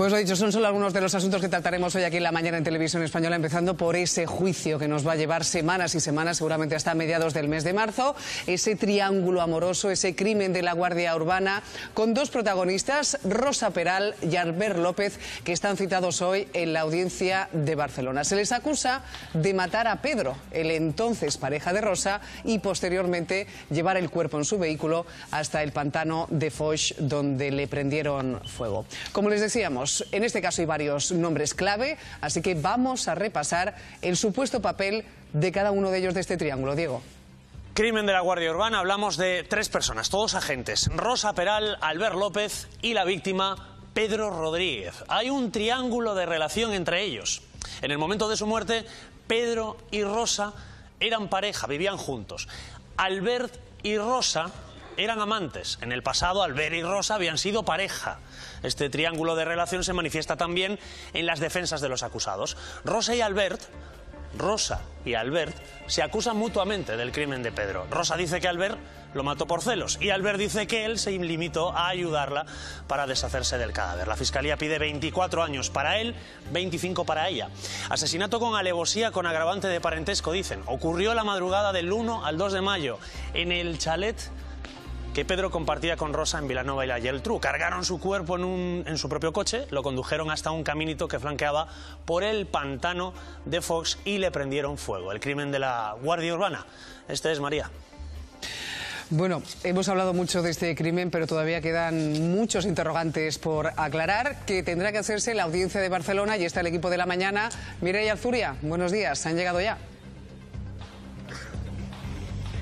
Pues lo dicho, son solo algunos de los asuntos que trataremos hoy aquí en la mañana en Televisión Española, empezando por ese juicio que nos va a llevar semanas y semanas, seguramente hasta mediados del mes de marzo, ese triángulo amoroso, ese crimen de la Guardia Urbana, con dos protagonistas, Rosa Peral y Albert López, que están citados hoy en la audiencia de Barcelona. Se les acusa de matar a Pedro, el entonces pareja de Rosa, y posteriormente llevar el cuerpo en su vehículo hasta el pantano de Foix, donde le prendieron fuego. Como les decíamos, en este caso hay varios nombres clave, así que vamos a repasar el supuesto papel de cada uno de ellos de este triángulo. Diego. Crimen de la Guardia Urbana, hablamos de tres personas, todos agentes: Rosa Peral, Albert López y la víctima, Pedro Rodríguez. Hay un triángulo de relación entre ellos. En el momento de su muerte, Pedro y Rosa eran pareja, vivían juntos. Albert y Rosa eran amantes. En el pasado, Albert y Rosa habían sido pareja. Este triángulo de relación se manifiesta también en las defensas de los acusados. Rosa y Albert se acusan mutuamente del crimen de Pedro. Rosa dice que Albert lo mató por celos y Albert dice que él se limitó a ayudarla para deshacerse del cadáver. La Fiscalía pide 24 años para él, 25 para ella. Asesinato con alevosía con agravante de parentesco, dicen. Ocurrió la madrugada del 1 al 2 de mayo en el chalet que Pedro compartía con Rosa en Vilanova y la Geltrú. Cargaron su cuerpo en su propio coche, lo condujeron hasta un caminito que flanqueaba por el pantano de Foix y le prendieron fuego. El crimen de la Guardia Urbana. Este es María. Bueno, hemos hablado mucho de este crimen, pero todavía quedan muchos interrogantes por aclarar, que tendrá que hacerse la audiencia de Barcelona. Y está el equipo de la mañana. Mireia Alzuria, buenos días, ¿han llegado ya?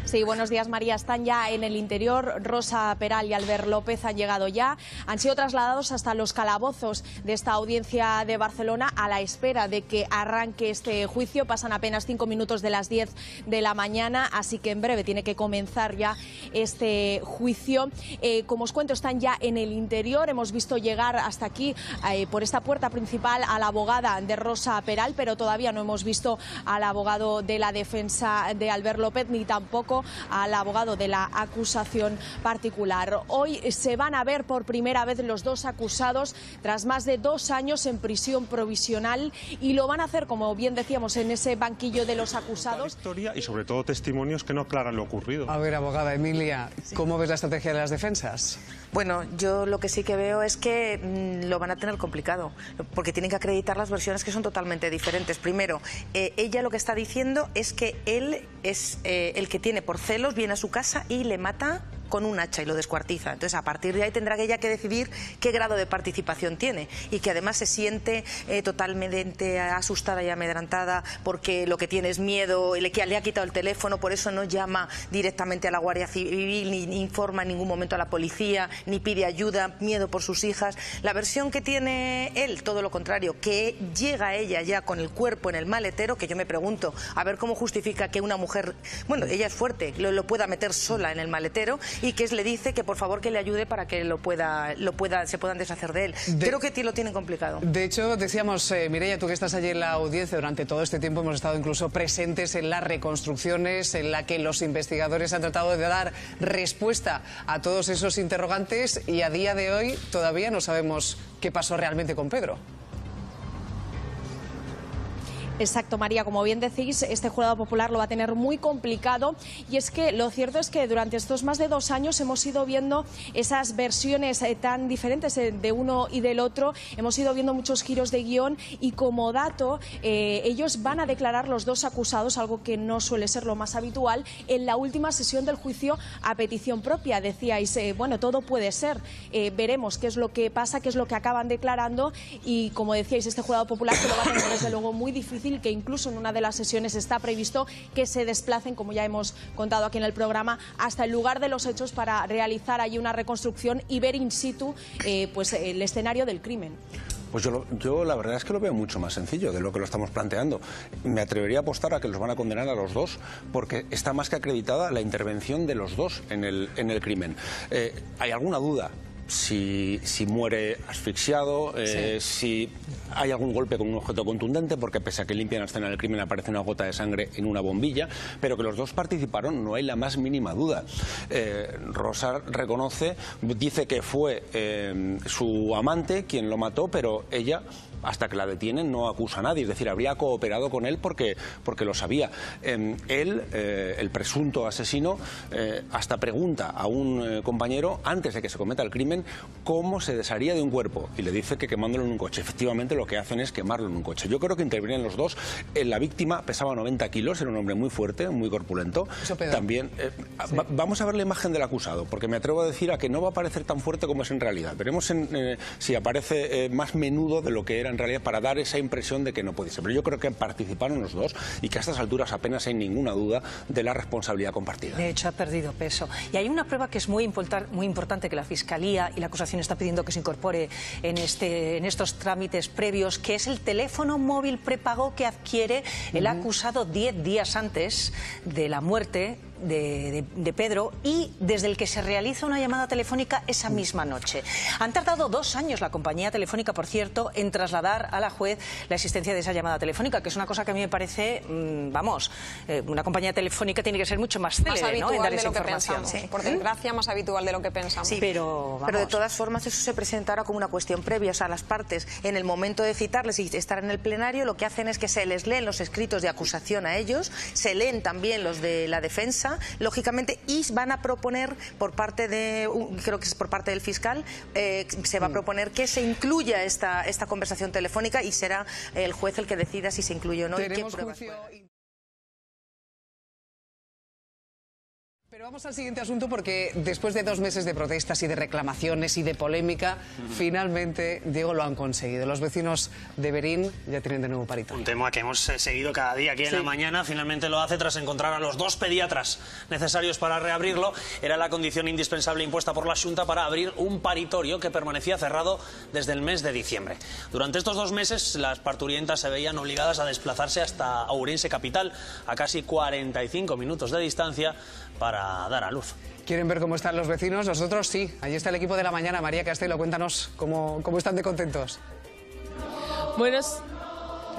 Sí, buenos días, María. Están ya en el interior. Rosa Peral y Albert López han llegado ya. Han sido trasladados hasta los calabozos de esta audiencia de Barcelona a la espera de que arranque este juicio. Pasan apenas 5 minutos de las 10 de la mañana, así que en breve tiene que comenzar ya este juicio. Como os cuento, están ya en el interior. Hemos visto llegar hasta aquí, por esta puerta principal, a la abogada de Rosa Peral, pero todavía no hemos visto al abogado de la defensa de Albert López, ni tampoco al abogado de la acusación particular. Hoy se van a ver por primera vez los dos acusados tras más de 2 años en prisión provisional, y lo van a hacer, como bien decíamos, en ese banquillo de los acusados. Historia y sobre todo testimonios que no aclaran lo ocurrido. A ver, abogada Emilia, ¿cómo ves la estrategia de las defensas? Bueno, yo lo que sí que veo es que lo van a tener complicado, porque tienen que acreditar las versiones que son totalmente diferentes. Primero, ella lo que está diciendo es que él es el que tiene por celos, viene a su casa y le mata con un hacha y lo descuartiza. Entonces, a partir de ahí tendrá ella que decidir qué grado de participación tiene, y que además se siente totalmente asustada y amedrentada porque lo que tiene es miedo, le ha quitado el teléfono, por eso no llama directamente a la Guardia Civil, ni informa en ningún momento a la policía, ni pide ayuda, miedo por sus hijas. La versión que tiene él, todo lo contrario, que llega a ella ya con el cuerpo en el maletero, que yo me pregunto, a ver cómo justifica que una mujer, bueno, ella es fuerte, lo pueda meter sola en el maletero, y que le dice que por favor que le ayude para que se puedan deshacer de él. Creo que lo tienen complicado. De hecho, decíamos, Mireia, tú que estás allí en la audiencia, durante todo este tiempo hemos estado incluso presentes en las reconstrucciones en la que los investigadores han tratado de dar respuesta a todos esos interrogantes, y a día de hoy todavía no sabemos qué pasó realmente con Pedro. Exacto, María, como bien decís, este jurado popular lo va a tener muy complicado, y es que lo cierto es que durante estos más de 2 años hemos ido viendo esas versiones tan diferentes de uno y del otro, hemos ido viendo muchos giros de guión, y como dato, ellos van a declarar, los dos acusados, algo que no suele ser lo más habitual, en la última sesión del juicio a petición propia. Decíais, bueno, todo puede ser, veremos qué es lo que pasa, qué es lo que acaban declarando, y como decíais, este jurado popular que lo va a tener desde luego muy difícil, que incluso en una de las sesiones está previsto que se desplacen, como ya hemos contado aquí en el programa, hasta el lugar de los hechos para realizar allí una reconstrucción y ver in situ pues el escenario del crimen. Pues yo la verdad es que lo veo mucho más sencillo de lo que lo estamos planteando. Me atrevería a apostar a que los van a condenar a los dos, porque está más que acreditada la intervención de los dos en el crimen. ¿Hay alguna duda? si muere asfixiado, si hay algún golpe con un objeto contundente, porque pese a que limpian la escena del crimen aparece una gota de sangre en una bombilla, pero que los dos participaron no hay la más mínima duda. Rosa reconoce, dice que fue su amante quien lo mató, pero ella, hasta que la detienen, no acusa a nadie, es decir, habría cooperado con él porque lo sabía. Él, el presunto asesino, hasta pregunta a un compañero, antes de que se cometa el crimen, cómo se desharía de un cuerpo, y le dice que quemándolo en un coche. Efectivamente, lo que hacen es quemarlo en un coche. Yo creo que intervienen los dos. La víctima pesaba 90 kilos, era un hombre muy fuerte, muy corpulento. También, vamos a ver la imagen del acusado, porque me atrevo a decir a que no va a parecer tan fuerte como es en realidad. Veremos si aparece más menudo de lo que era en realidad, para dar esa impresión de que no puede ser. Pero yo creo que participaron los dos y que a estas alturas apenas hay ninguna duda de la responsabilidad compartida. De hecho, ha perdido peso. Y hay una prueba que es muy importante, que la Fiscalía y la acusación está pidiendo que se incorpore en estos trámites previos, que es el teléfono móvil prepago que adquiere el acusado 10 días antes de la muerte de Pedro, y desde el que se realiza una llamada telefónica esa misma noche. Han tardado 2 años la compañía telefónica, por cierto, en trasladar a la juez la existencia de esa llamada telefónica, que es una cosa que a mí me parece, una compañía telefónica tiene que ser mucho más célere, ¿no?, en dar esa información. Sí. Por desgracia, más habitual de lo que pensamos. Sí, pero de todas formas eso se presenta ahora como una cuestión previa. O sea, las partes, en el momento de citarles y estar en el plenario, lo que hacen es que se les leen los escritos de acusación a ellos, se leen también los de la defensa, lógicamente, y van a proponer por parte de, creo que es por parte del fiscal, se va a proponer que se incluya esta conversación telefónica, y será el juez el que decida si se incluye o no. Tenemos juicio. Pero vamos al siguiente asunto, porque después de 2 meses de protestas y de reclamaciones y de polémica, finalmente, Diego, lo han conseguido. Los vecinos de Berín ya tienen de nuevo parito. Un tema que hemos seguido cada día aquí en la mañana. Finalmente lo hace tras encontrar a los 2 pediatras necesarios para reabrirlo. Era la condición indispensable impuesta por la Xunta para abrir un paritorio que permanecía cerrado desde el mes de diciembre. Durante estos 2 meses, las parturientas se veían obligadas a desplazarse hasta Ourense capital, a casi 45 minutos de distancia, para dar a luz. ¿Quieren ver cómo están los vecinos? Nosotros sí. Allí está el equipo de la mañana. María Castelo, cuéntanos cómo están de contentos.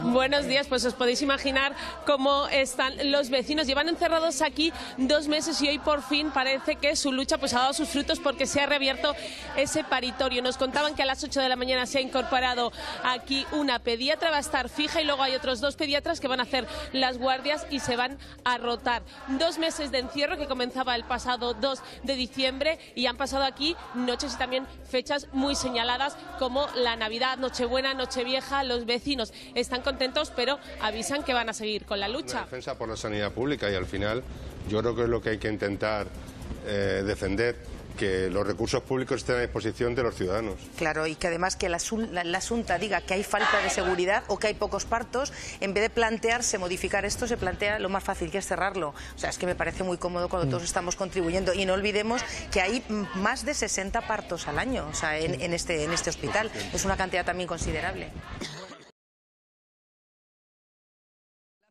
Buenos días, pues os podéis imaginar cómo están los vecinos. Llevan encerrados aquí 2 meses y hoy por fin parece que su lucha pues ha dado sus frutos, porque se ha reabierto ese paritorio. Nos contaban que a las 8 de la mañana se ha incorporado aquí una pediatra, va a estar fija, y luego hay otros 2 pediatras que van a hacer las guardias y se van a rotar. 2 meses de encierro que comenzaba el pasado 2 de diciembre y han pasado aquí noches y también fechas muy señaladas como la Navidad, Nochebuena, Nochevieja. Los vecinos están contentos, pero avisan que van a seguir con la lucha. La defensa por la sanidad pública, y al final yo creo que es lo que hay que intentar defender, que los recursos públicos estén a disposición de los ciudadanos. Claro, y que además que la Xunta diga que hay falta de seguridad o que hay pocos partos, en vez de plantearse modificar esto, se plantea lo más fácil, que es cerrarlo. O sea, es que me parece muy cómodo cuando todos estamos contribuyendo. Y no olvidemos que hay más de 60 partos al año, o sea, en este hospital. Es una cantidad también considerable.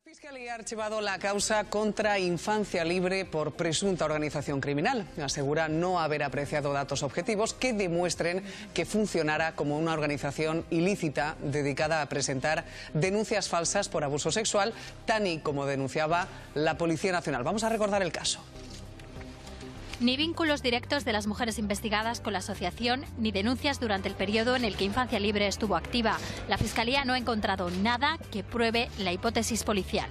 La Fiscalía ha archivado la causa contra Infancia Libre por presunta organización criminal. Asegura no haber apreciado datos objetivos que demuestren que funcionara como una organización ilícita dedicada a presentar denuncias falsas por abuso sexual, tal y como denunciaba la Policía Nacional. Vamos a recordar el caso. Ni vínculos directos de las mujeres investigadas con la asociación, ni denuncias durante el periodo en el que Infancia Libre estuvo activa. La Fiscalía no ha encontrado nada que pruebe la hipótesis policial.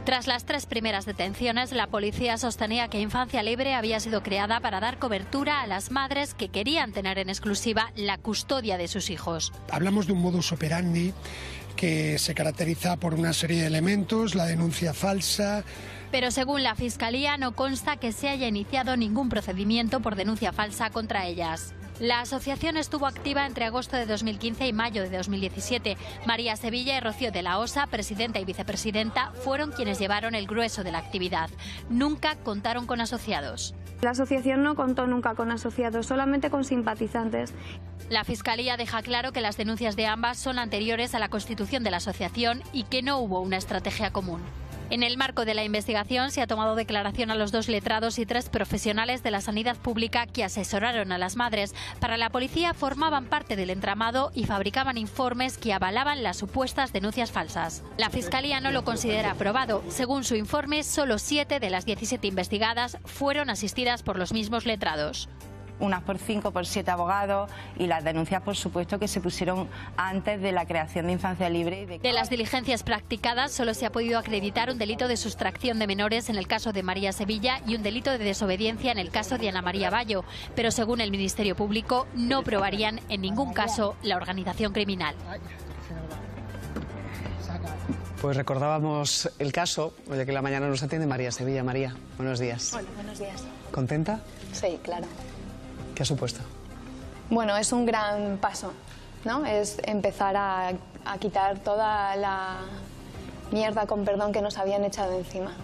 Tras las 3 primeras detenciones, la policía sostenía que Infancia Libre había sido creada para dar cobertura a las madres que querían tener en exclusiva la custodia de sus hijos. Hablamos de un modus operandi que se caracteriza por una serie de elementos: la denuncia falsa. Pero según la Fiscalía no consta que se haya iniciado ningún procedimiento por denuncia falsa contra ellas. La asociación estuvo activa entre agosto de 2015 y mayo de 2017. María Sevilla y Rocío de la Osa, presidenta y vicepresidenta, fueron quienes llevaron el grueso de la actividad. Nunca contaron con asociados. La asociación no contó nunca con asociados, solamente con simpatizantes. La Fiscalía deja claro que las denuncias de ambas son anteriores a la constitución de la asociación y que no hubo una estrategia común. En el marco de la investigación se ha tomado declaración a los 2 letrados y 3 profesionales de la sanidad pública que asesoraron a las madres. Para la policía formaban parte del entramado y fabricaban informes que avalaban las supuestas denuncias falsas. La Fiscalía no lo considera aprobado. Según su informe, solo 7 de las 17 investigadas fueron asistidas por los mismos letrados. Unas por 5, por 7 abogados, y las denuncias, por supuesto, que se pusieron antes de la creación de Infancia Libre. De las diligencias practicadas solo se ha podido acreditar un delito de sustracción de menores en el caso de María Sevilla y un delito de desobediencia en el caso de Ana María Bayo, pero según el Ministerio Público no probarían en ningún caso la organización criminal. Pues recordábamos el caso, oye, que la mañana nos atiende María Sevilla. María, buenos días. Hola, buenos días. ¿Contenta? Sí, claro. ¿Qué ha supuesto? Bueno, es un gran paso, ¿no? Es empezar a quitar toda la mierda, con perdón, que nos habían echado encima.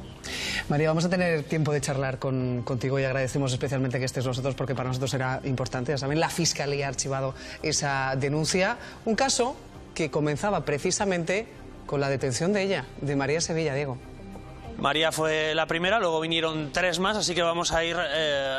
María, vamos a tener tiempo de charlar contigo y agradecemos especialmente que estés nosotros porque para nosotros era importante. Ya saben, la Fiscalía ha archivado esa denuncia. Un caso que comenzaba precisamente con la detención de ella, de María Sevilla, Diego. María fue la primera, luego vinieron 3 más, así que vamos a ir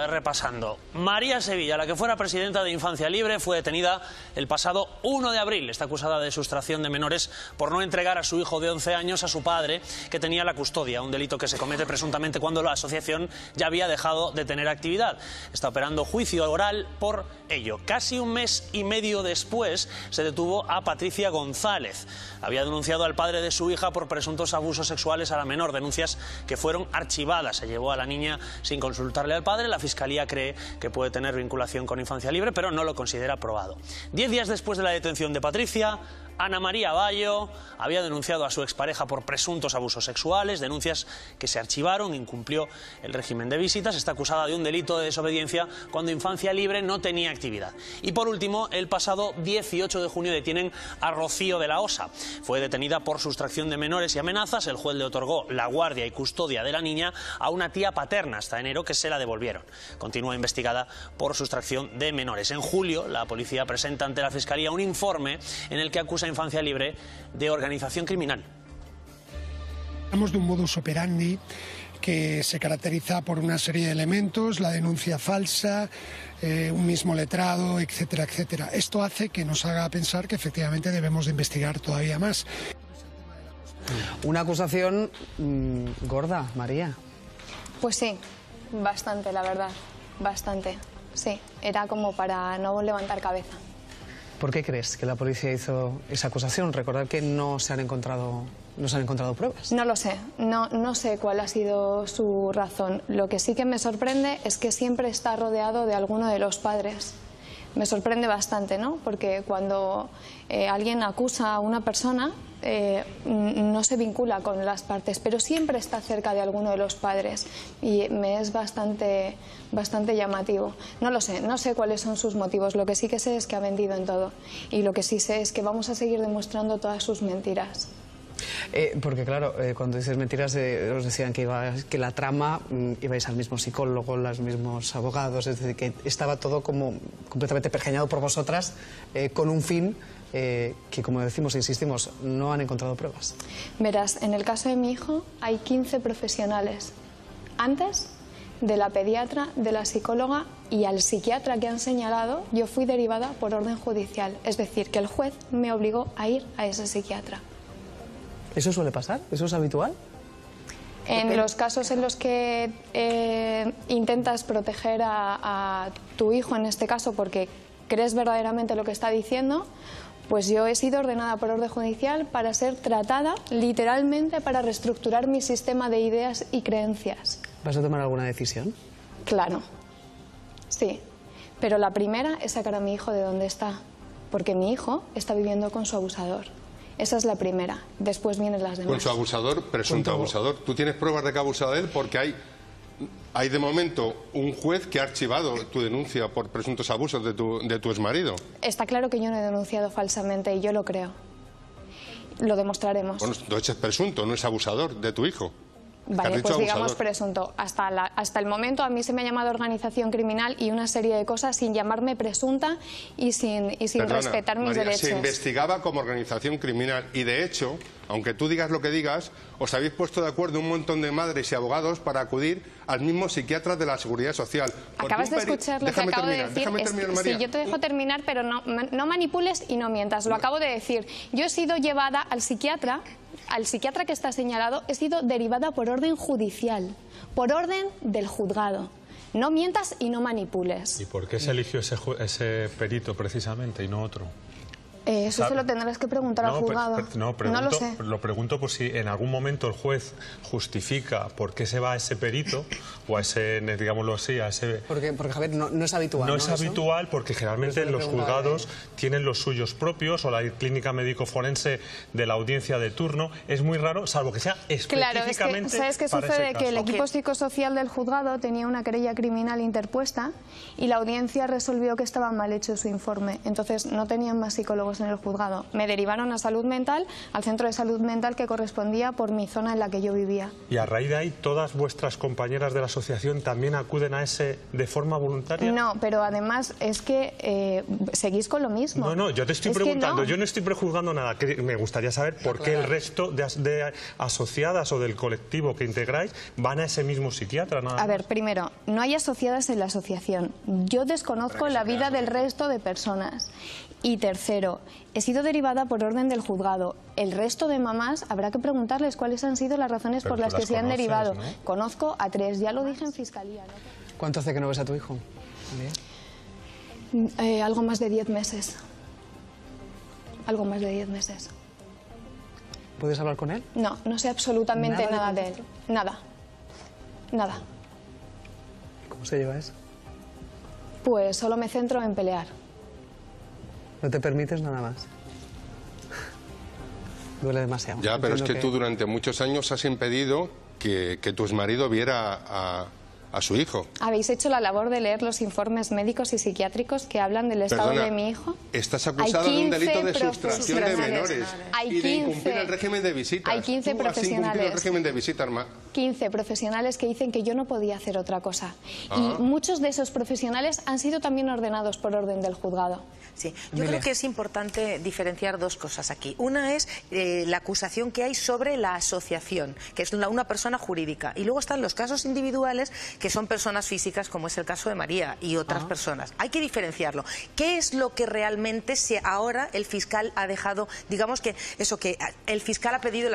repasando. María Sevilla, la que fuera presidenta de Infancia Libre, fue detenida el pasado 1 de abril. Está acusada de sustracción de menores por no entregar a su hijo de 11 años a su padre, que tenía la custodia, un delito que se comete presuntamente cuando la asociación ya había dejado de tener actividad. Está operando juicio oral por ello. Casi un mes y medio después se detuvo a Patricia González. Había denunciado al padre de su hija por presuntos abusos sexuales a la menor, denuncias que fueron archivadas. Se llevó a la niña sin consultarle al padre. La Fiscalía cree que puede tener vinculación con Infancia Libre, pero no lo considera probado. 10 días después de la detención de Patricia, Ana María Bayo había denunciado a su expareja por presuntos abusos sexuales, denuncias que se archivaron, incumplió el régimen de visitas, está acusada de un delito de desobediencia cuando Infancia Libre no tenía actividad. Y por último, el pasado 18 de junio detienen a Rocío de la Osa. Fue detenida por sustracción de menores y amenazas. El juez le otorgó la guardia y custodia de la niña a una tía paterna hasta enero, que se la devolvieron. Continúa investigada por sustracción de menores. En julio, la policía presenta ante la Fiscalía un informe en el que acusa a Infancia Libre de organización criminal. Hablamos de un modus operandi que se caracteriza por una serie de elementos, la denuncia falsa, un mismo letrado, etcétera, etcétera. Esto hace que nos haga pensar que efectivamente debemos de investigar todavía más. Una acusación gorda, María. Pues sí, bastante, la verdad, bastante. Sí, era como para no levantar cabeza. ¿Por qué crees que la policía hizo esa acusación? Recordad que no se han encontrado pruebas. No lo sé, no sé cuál ha sido su razón. Lo que sí que me sorprende es que siempre está rodeado de alguno de los padres. Me sorprende bastante, ¿no? Porque cuando alguien acusa a una persona, no se vincula con las partes, pero siempre está cerca de alguno de los padres y me es bastante llamativo. No lo sé, no sé cuáles son sus motivos. Lo que sí que sé es que ha mentido en todo y lo que sí sé es que vamos a seguir demostrando todas sus mentiras. Porque claro, cuando dices mentiras, os decían que la trama ibais al mismo psicólogo, los mismos abogados, es decir, que estaba todo como completamente pergeñado por vosotras con un fin que, como decimos e insistimos, no han encontrado pruebas. Verás, en el caso de mi hijo hay 15 profesionales. Antes de la pediatra, de la psicóloga y al psiquiatra que han señalado, yo fui derivada por orden judicial. Es decir, que el juez me obligó a ir a ese psiquiatra. ¿Eso suele pasar? ¿Eso es habitual? En los casos en los que intentas proteger a tu hijo, en este caso, porque crees verdaderamente lo que está diciendo, pues yo he sido ordenada por orden judicial para ser tratada, literalmente, para reestructurar mi sistema de ideas y creencias. ¿Vas a tomar alguna decisión? Claro, sí. Pero la primera es sacar a mi hijo de donde está, porque mi hijo está viviendo con su abusador. Esa es la primera. Después vienen las demás. Con su abusador, presunto abusador. ¿Tú tienes pruebas de que ha abusado de él? Porque hay de momento un juez que ha archivado tu denuncia por presuntos abusos de tu exmarido. Está claro que yo no he denunciado falsamente y yo lo creo. Lo demostraremos. Bueno, no es presunto, no es abusador de tu hijo. Vale, pues digamos presunto. Hasta el momento a mí se me ha llamado organización criminal y una serie de cosas sin llamarme presunta y sin respetar mis derechos. Se investigaba como organización criminal y de hecho, aunque tú digas lo que digas, os habéis puesto de acuerdo un montón de madres y abogados para acudir al mismo psiquiatra de la Seguridad Social. Acabas de escuchar lo que acabo de decir. Sí, yo te dejo terminar, pero no manipules y no mientas. Lo acabo de decir. Yo he sido llevada al psiquiatra que está señalado, he sido derivada por orden judicial, por orden del juzgado. No mientas y no manipules. ¿Y por qué se eligió ese perito precisamente y no otro? Eso se lo tendrás que preguntar al juzgado. No lo sé. Lo pregunto por si en algún momento el juez justifica por qué se va a ese perito o a ese, digámoslo así, a ese... Porque Javier, no es habitual. No es habitual porque generalmente los juzgados tienen los suyos propios o la clínica médico-forense de la audiencia de turno. Es muy raro, salvo que sea específicamente. Claro, ¿sabes qué sucede? Que el equipo psicosocial del juzgado tenía una querella criminal interpuesta y la audiencia resolvió que estaba mal hecho su informe. Entonces no tenían más psicólogos en el juzgado. Me derivaron a salud mental, al centro de salud mental que correspondía por mi zona en la que yo vivía. Y a raíz de ahí, ¿todas vuestras compañeras de la asociación también acuden a ese de forma voluntaria? No, pero además es que seguís con lo mismo. No, yo te estoy preguntando, yo no estoy prejuzgando nada. Me gustaría saber por qué el resto de asociadas o del colectivo que integráis van a ese mismo psiquiatra. A ver, primero, no hay asociadas en la asociación. Yo desconozco la vida del resto de personas. Y tercero, he sido derivada por orden del juzgado. El resto de mamás habrá que preguntarles cuáles han sido las razones por las que se han derivado. ¿No? Conozco a 3, ya lo dije en fiscalía. ¿No? ¿Cuánto hace que no ves a tu hijo? Algo más de 10 meses. Algo más de 10 meses. ¿Puedes hablar con él? No, no sé absolutamente nada de él. Nada. Nada. ¿Cómo se lleva eso? Pues solo me centro en pelear. No te permites nada más. Duele demasiado. Ya, pero es que tú durante muchos años has impedido que tu exmarido viera a su hijo. ¿Habéis hecho la labor de leer los informes médicos y psiquiátricos que hablan del estado de mi hijo? Estás acusado de un delito de sustracción de menores y de incumplir el régimen de visitas. Hay 15 profesionales. El régimen de visitas, 15 profesionales que dicen que yo no podía hacer otra cosa. Y muchos de esos profesionales han sido también ordenados por orden del juzgado. Sí, yo creo que es importante diferenciar dos cosas aquí. Una es la acusación que hay sobre la asociación, que es una persona jurídica. Y luego están los casos individuales, que son personas físicas, como es el caso de María y otras personas. Hay que diferenciarlo. ¿Qué es lo que realmente ahora el fiscal ha dejado? Digamos que eso, que el fiscal ha pedido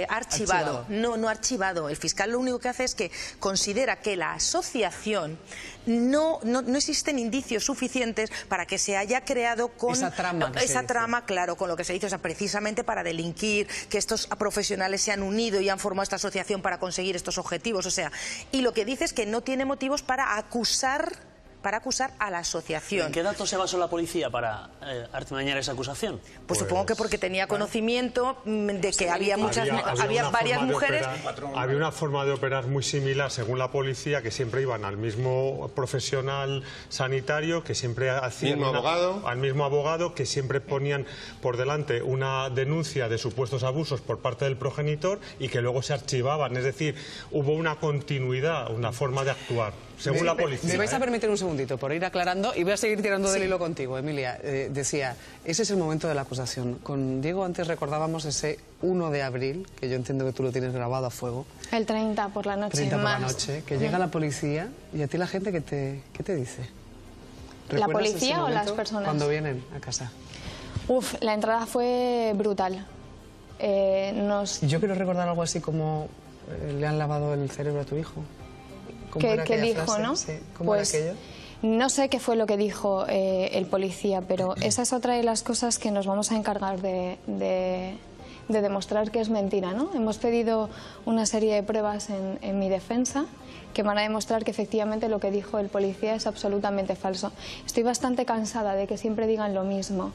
archivado. No archivado. El fiscal lo único que hace es que considera que la asociación no existen indicios suficientes para que se haya creado con esa trama, claro, con lo que se dice, o sea, precisamente para delinquir, que estos profesionales se han unido y han formado esta asociación para conseguir estos objetivos, o sea, y lo que dice es que no tiene motivos para acusar a la asociación. ¿En qué datos se basó la policía para artimañar esa acusación? Pues supongo que porque tenía conocimiento de que había varias mujeres. Había una forma de operar muy similar, según la policía, que siempre iban al mismo profesional sanitario, que siempre hacían al mismo abogado, que siempre ponían por delante una denuncia de supuestos abusos por parte del progenitor y que luego se archivaban. Es decir, hubo una continuidad, una forma de actuar, según la policía. Me vais a permitir un segundito por ir aclarando y voy a seguir tirando del hilo contigo, Emilia. Decía, ese es el momento de la acusación. Con Diego antes recordábamos ese 1 de abril, que yo entiendo que tú lo tienes grabado a fuego. El 30 por la noche. 30 por la noche, que llega la policía y a ti la gente, ¿qué te dice? ¿La policía o las personas? Cuando vienen a casa. La entrada fue brutal. Yo quiero recordar algo así como le han lavado el cerebro a tu hijo. ¿Qué dijo, frase? ¿no? Sí. ¿Cómo era aquello? No sé qué fue lo que dijo el policía, pero esa es otra de las cosas que nos vamos a encargar de demostrar que es mentira, ¿no? Hemos pedido una serie de pruebas en mi defensa que van a demostrar que efectivamente lo que dijo el policía es absolutamente falso. Estoy bastante cansada de que siempre digan lo mismo.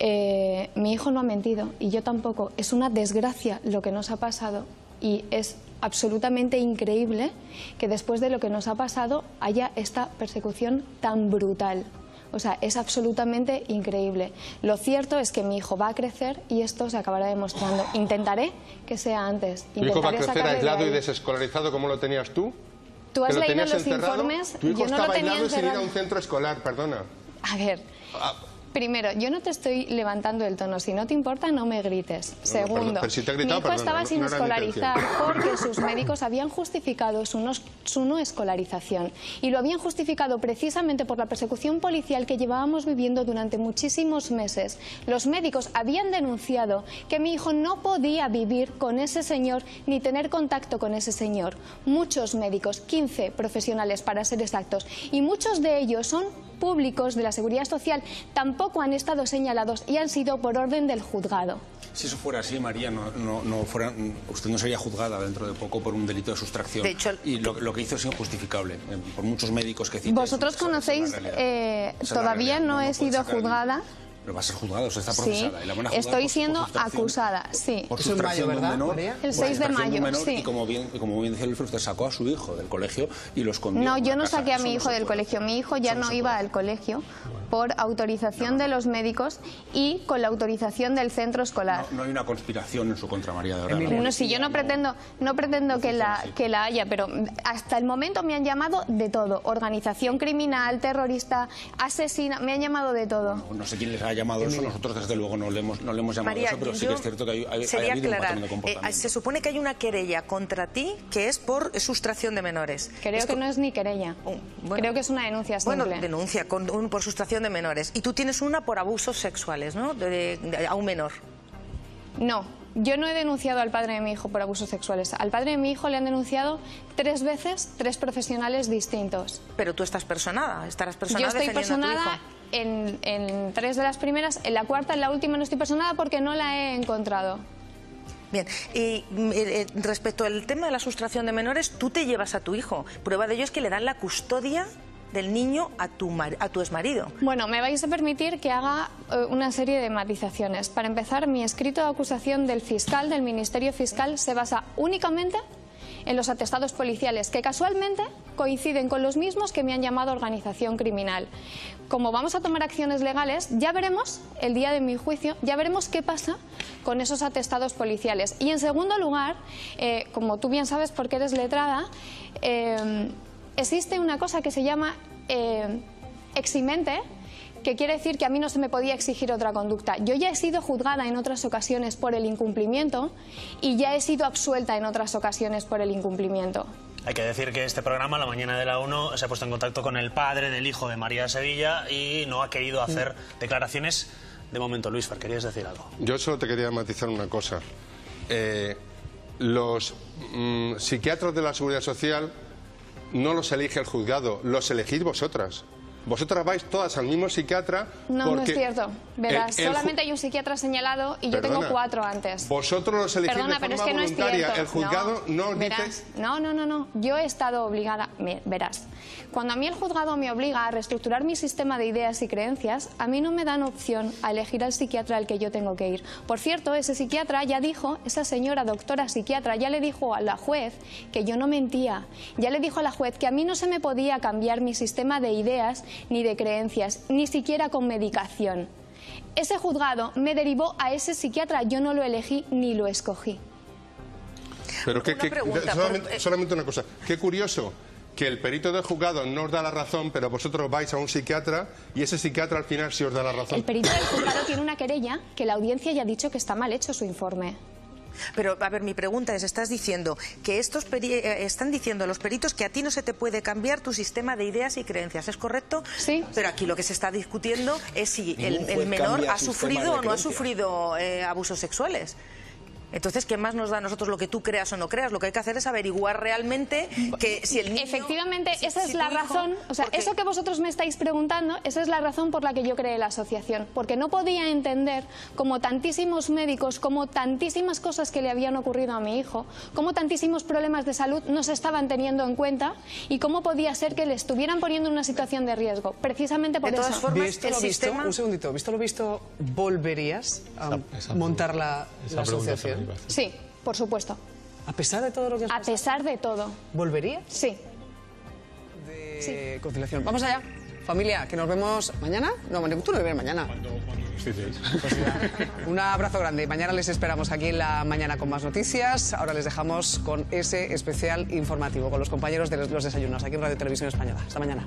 Mi hijo no ha mentido y yo tampoco. Es una desgracia lo que nos ha pasado y es absolutamente increíble que después de lo que nos ha pasado haya esta persecución tan brutal. O sea, es absolutamente increíble. Lo cierto es que mi hijo va a crecer y esto se acabará demostrando. Intentaré que sea antes. ¿Tu hijo va a crecer aislado y desescolarizado como lo tenías tú? Tú has leído los informes. Tu hijo yo no lo estaba tenía aislado sin ir encerrado. a un centro escolar, perdona. A ver. Primero, yo no te estoy levantando el tono. Si no te importa, no me grites. Segundo, pero si te he gritado, mi hijo estaba sin escolarizar porque sus médicos habían justificado su no escolarización. Y lo habían justificado precisamente por la persecución policial que llevábamos viviendo durante muchísimos meses. Los médicos habían denunciado que mi hijo no podía vivir con ese señor ni tener contacto con ese señor. Muchos médicos, 15 profesionales para ser exactos, y muchos de ellos son públicos de la Seguridad Social, tampoco han estado señalados y han sido por orden del juzgado. Si eso fuera así, María, usted no sería juzgada dentro de poco por un delito de sustracción. De hecho, y lo que hizo es injustificable, por muchos médicos que citan. Vosotros conocéis, todavía no he sido juzgada. Pero va a ser juzgada, o sea, está procesada. Sí, y la van a juzgar estoy siendo acusada, sí. Por sustracción de un menor, el 6 de mayo, sí. Y como bien decía Luis, usted sacó a su hijo del colegio y lo escondió. No, yo no saqué a mi hijo del colegio. Mi hijo ya no iba al colegio por autorización de los médicos y con la autorización del centro escolar. No hay una conspiración en su contra, María, de verdad. No, si yo no pretendo que la haya, pero hasta el momento me han llamado de todo. Organización criminal, terrorista, asesina, me han llamado de todo. No sé quién les ha llamado eso, nosotros desde luego no le hemos llamado María, eso, pero sí que es cierto que hay habido un patrón de comportamiento. Se supone que hay una querella contra ti que es por sustracción de menores. Creo que no es ni querella. Creo que es una denuncia simple. Bueno, denuncia por sustracción de menores. Y tú tienes una por abusos sexuales, ¿no? A un menor. No, yo no he denunciado al padre de mi hijo por abusos sexuales. Al padre de mi hijo le han denunciado 3 veces 3 profesionales distintos. Pero tú estás personada, estarás personada. Yo estoy personada en 3 de las primeras, en la cuarta, en la última no estoy personada porque no la he encontrado. Bien, y respecto al tema de la sustracción de menores, tú te llevas a tu hijo. Prueba de ello es que le dan la custodia del niño a tu exmarido. Bueno, me vais a permitir que haga una serie de matizaciones. Para empezar, mi escrito de acusación del fiscal, del Ministerio Fiscal, se basa únicamente en los atestados policiales, que casualmente coinciden con los mismos que me han llamado organización criminal. Como vamos a tomar acciones legales, ya veremos, el día de mi juicio, ya veremos qué pasa con esos atestados policiales. Y en segundo lugar, como tú bien sabes porque eres letrada, existe una cosa que se llama eximente, que quiere decir que a mí no se me podía exigir otra conducta. Yo ya he sido juzgada en otras ocasiones por el incumplimiento y ya he sido absuelta en otras ocasiones por el incumplimiento. Hay que decir que este programa, La Mañana de la 1, se ha puesto en contacto con el padre del hijo de María Sevilla y no ha querido hacer declaraciones de momento. Luis, ¿querías decir algo? Yo solo te quería matizar una cosa. Los psiquiatras de la Seguridad Social no los elige el juzgado, los elegís vosotras. Vosotras vais todas al mismo psiquiatra. No, no es cierto. Verás, solamente hay un psiquiatra señalado y yo tengo 4 antes. Vosotros los elegís de forma voluntaria. El juzgado no dice... No. Yo he estado obligada... Verás, cuando a mí el juzgado me obliga a reestructurar mi sistema de ideas y creencias, a mí no me dan opción a elegir al psiquiatra al que yo tengo que ir. Por cierto, ese psiquiatra ya dijo, esa señora doctora psiquiatra ya le dijo a la juez que yo no mentía. Ya le dijo a la juez que a mí no se me podía cambiar mi sistema de ideas ni de creencias, ni siquiera con medicación. Ese juzgado me derivó a ese psiquiatra, yo no lo elegí ni lo escogí. Pero solamente una cosa, qué curioso que el perito del juzgado no os da la razón, pero vosotros vais a un psiquiatra y ese psiquiatra al final sí os da la razón. El perito del juzgado tiene una querella que la audiencia ya ha dicho que está mal hecho su informe. Pero, a ver, mi pregunta es, estás diciendo que están diciendo los peritos que a ti no se te puede cambiar tu sistema de ideas y creencias, ¿es correcto? Sí. Pero aquí lo que se está discutiendo es si el menor ha sufrido o no ha sufrido abusos sexuales. Entonces, ¿qué más nos da a nosotros lo que tú creas o no creas? Lo que hay que hacer es averiguar realmente que si el niño... Efectivamente, esa es la razón, o sea, eso que vosotros me estáis preguntando, esa es la razón por la que yo creé la asociación, porque no podía entender cómo tantísimos médicos, como tantísimas cosas que le habían ocurrido a mi hijo, cómo tantísimos problemas de salud no se estaban teniendo en cuenta y cómo podía ser que le estuvieran poniendo en una situación de riesgo, precisamente por eso. De todas formas, el sistema... Un segundito, visto lo visto, ¿volverías a montar la asociación? Sí, por supuesto. ¿A pesar de todo lo que has pasado? A pesar de todo. ¿Volvería? Sí. De conciliación. Vamos allá. Familia, que nos vemos mañana. No, tú no vienes mañana. Un abrazo grande. Mañana les esperamos aquí en La Mañana con más noticias. Ahora les dejamos con ese especial informativo con los compañeros de los desayunos aquí en Radio Televisión Española. Hasta mañana.